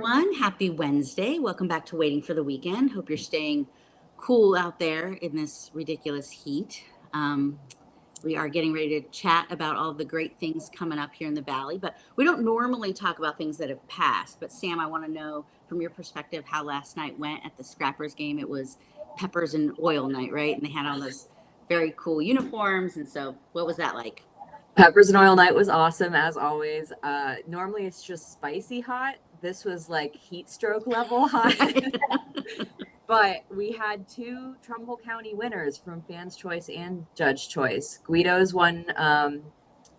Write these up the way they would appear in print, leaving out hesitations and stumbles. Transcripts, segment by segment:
everyone. Happy Wednesday. Welcome back to Waiting for the Weekend. Hope you're staying cool out there in this ridiculous heat. We are getting ready to chat about all the great things coming up here in the Valley, but we don't normally talk about things that have passed. But Sam, I want to know from your perspective how last night went at the Scrappers game. It was peppers and oil night, right? And they had all those very cool uniforms. And so what was that like? Peppers and oil night was awesome as always. Normally it's just spicy hot. This was like heat stroke level hot. But we had two Trumbull County winners from Fans Choice and Judge Choice. Guido's won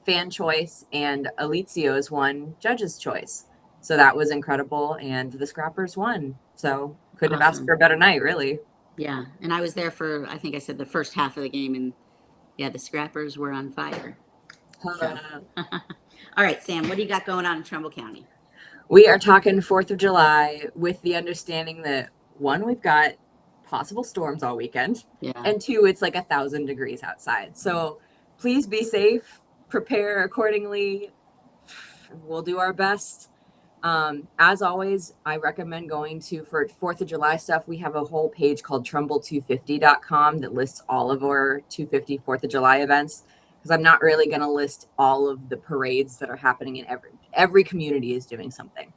Fan Choice and Elizio's won Judge's Choice. So that was incredible. And the Scrappers won. So couldn't have asked for a better night, really. Yeah. And I was there for, I think I said the first half of the game. And yeah, the Scrappers were on fire. So. All right, Sam, what do you got going on in Trumbull County? We are talking 4th of July with the understanding that one, we've got possible storms all weekend. Yeah. And two, it's like 1,000 degrees outside. So please be safe, prepare accordingly. We'll do our best. As always, I recommend going to, for 4th of July stuff, we have a whole page called Trumbull250.com that lists all of our 250 4th of July events. Because I'm not really going to list all of the parades that are happening in every community is doing something.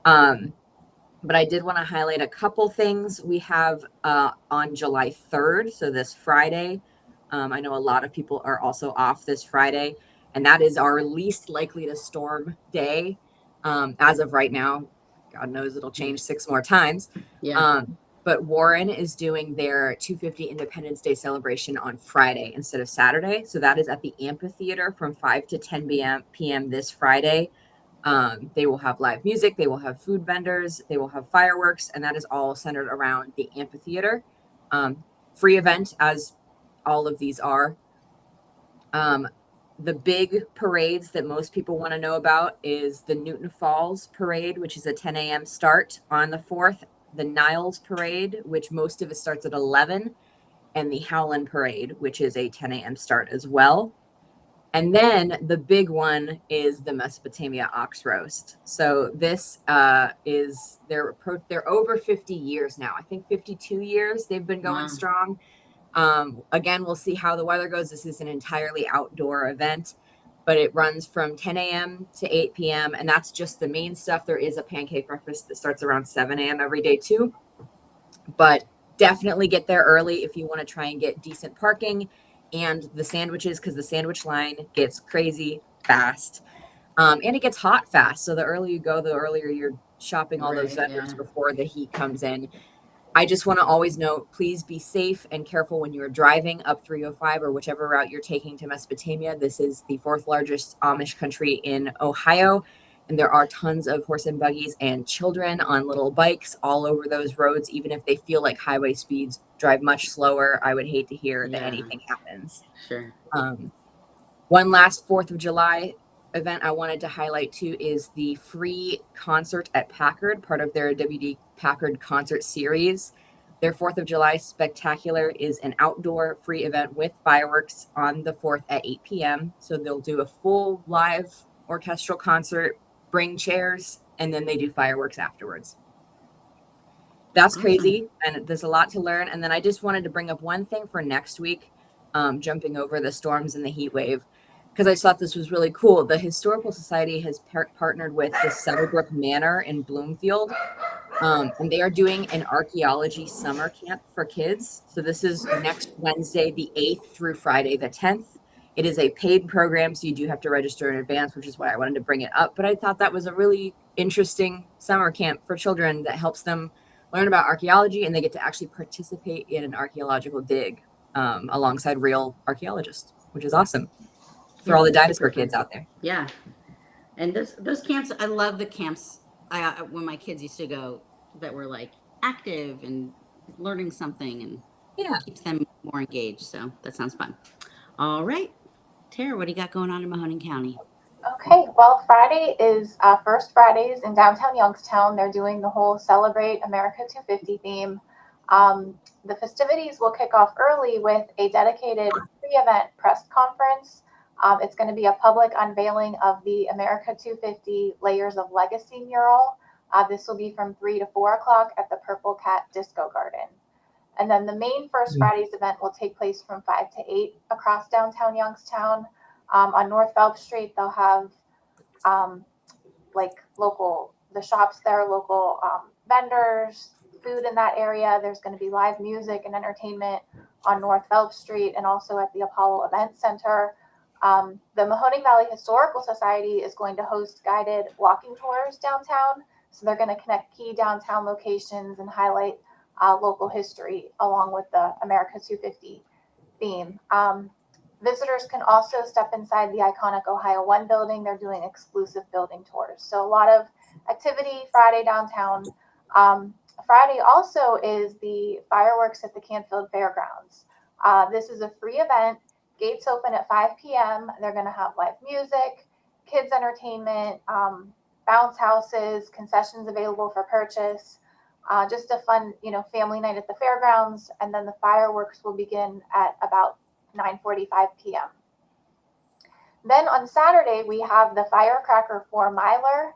But I did want to highlight a couple things we have on July 3rd. So this Friday, I know a lot of people are also off this Friday, and that is our least likely to storm day. As of right now, God knows it'll change 6 more times. Yeah. But Warren is doing their 250 Independence Day celebration on Friday instead of Saturday. So that is at the amphitheater from 5 to 10 p.m. this Friday. They will have live music. They will have food vendors. They will have fireworks. And that is all centered around the amphitheater. Free event, as all of these are. The big parades that most people want to know about is the Newton Falls Parade, which is a 10 a.m. start on the 4th. The Niles Parade, which most of it starts at 11, and the Howland Parade, which is a 10 a.m. start as well. And then the big one is the Mesopotamia Ox Roast. So this is, they're over 50 years now. I think 52 years they've been going strong. Again, we'll see how the weather goes. This is an entirely outdoor event, but it runs from 10 a.m. to 8 p.m. And that's just the main stuff. There is a pancake breakfast that starts around 7 a.m. every day too. But definitely get there early if you want to try and get decent parking and the sandwiches, because the sandwich line gets crazy fast. And it gets hot fast. So the earlier you go, the earlier you're shopping all those vendors before the heat comes in. I just want to always note, please be safe and careful when you're driving up 305 or whichever route you're taking to Mesopotamia. This is the 4th largest Amish country in Ohio, and there are tons of horse and buggies and children on little bikes all over those roads. Even if they feel like highway speeds, drive much slower. I would hate to hear that anything happens. Sure. One last 4th of July event I wanted to highlight too is the free concert at Packard, part of their WD Packard concert series. Their 4th of July spectacular is an outdoor free event with fireworks on the 4th at 8 p.m. So they'll do a full live orchestral concert, bring chairs, and then they do fireworks afterwards. That's crazy, and there's a lot to learn. And then I just wanted to bring up one thing for next week, jumping over the storms and the heat wave, because I thought this was really cool. The Historical Society has partnered with the Settlebrook Manor in Bloomfield, and they are doing an archaeology summer camp for kids. So this is next Wednesday, the 8th through Friday, the 10th. It is a paid program, so you do have to register in advance, which is why I wanted to bring it up. But I thought that was a really interesting summer camp for children that helps them learn about archaeology, and they get to actually participate in an archaeological dig alongside real archaeologists, which is awesome. For all the dinosaur kids out there. Yeah. And those camps, I love the camps when my kids used to go that were like active and learning something, and keeps them more engaged. So that sounds fun. All right. Tara, what do you got going on in Mahoning County? Okay, well, Friday is First Fridays in downtown Youngstown. They're doing the whole Celebrate America 250 theme. The festivities will kick off early with a dedicated pre-event press conference. It's going to be a public unveiling of the America 250 Layers of Legacy mural, This will be from 3 to 4 o'clock at the Purple Cat Disco Garden. And then the main First Fridays event will take place from 5 to 8 across downtown Youngstown. On North Phelps Street, they'll have like the shops there, local vendors, food in that area. There's going to be live music and entertainment on North Phelps Street and also at the Apollo Event Center. The Mahoning Valley Historical Society is going to host guided walking tours downtown. So they're going to connect key downtown locations and highlight local history along with the America 250 theme. Visitors can also step inside the iconic Ohio 1 building. They're doing exclusive building tours. So a lot of activity Friday downtown. Friday also is the fireworks at the Canfield Fairgrounds. This is a free event. Gates open at 5 p.m. They're going to have live music, kids entertainment, bounce houses, concessions available for purchase. Just a fun, family night at the fairgrounds. And then the fireworks will begin at about 9:45 p.m. Then on Saturday, we have the Firecracker 4 Miler.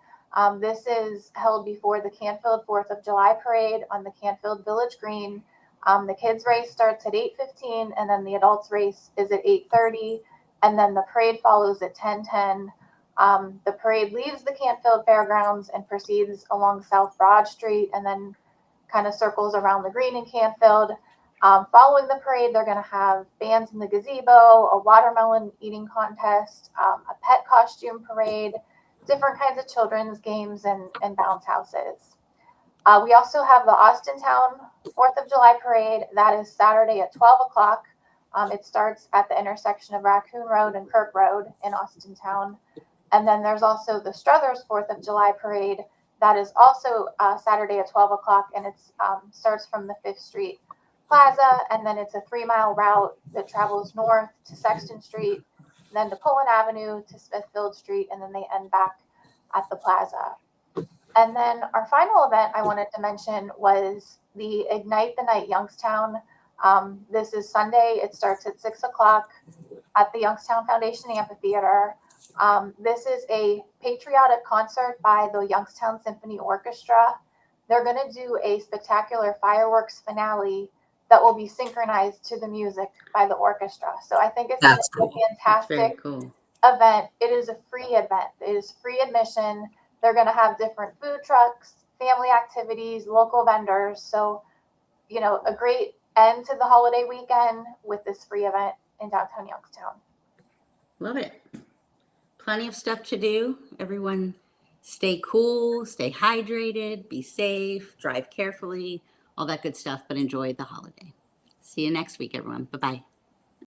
This is held before the Canfield 4th of July parade on the Canfield Village Green. The kids race starts at 8:15 and then the adults race is at 8:30 and then the parade follows at 10:10. The parade leaves the Canfield Fairgrounds and proceeds along South Broad Street and then kind of circles around the green in Canfield. Following the parade, they're going to have bands in the gazebo, a watermelon eating contest, a pet costume parade, different kinds of children's games and bounce houses. We also have the Austintown 4th of July parade. That is Saturday at 12 o'clock. It starts at the intersection of Raccoon Road and Kirk Road in Austintown. And then there's also the Struthers 4th of July parade. That is also Saturday at 12 o'clock, and it starts from the 5th Street Plaza, and then it's a 3-mile route that travels north to Sexton Street, then to Pullen Avenue to Smithfield Street, and then they end back at the plaza. And then our final event I wanted to mention was the Ignite the Night Youngstown. This is Sunday. It starts at 6 o'clock at the Youngstown Foundation Amphitheater. This is a patriotic concert by the Youngstown Symphony Orchestra. They're going to do a spectacular fireworks finale that will be synchronized to the music by the orchestra. So I think it's a fantastic event. It is a free event. It is free admission. They're going to have different food trucks, family activities, local vendors. So, a great end to the holiday weekend with this free event in downtown Youngstown. Love it. Plenty of stuff to do. Everyone stay cool, stay hydrated, be safe, drive carefully, all that good stuff, but enjoy the holiday. See you next week, everyone. Bye-bye.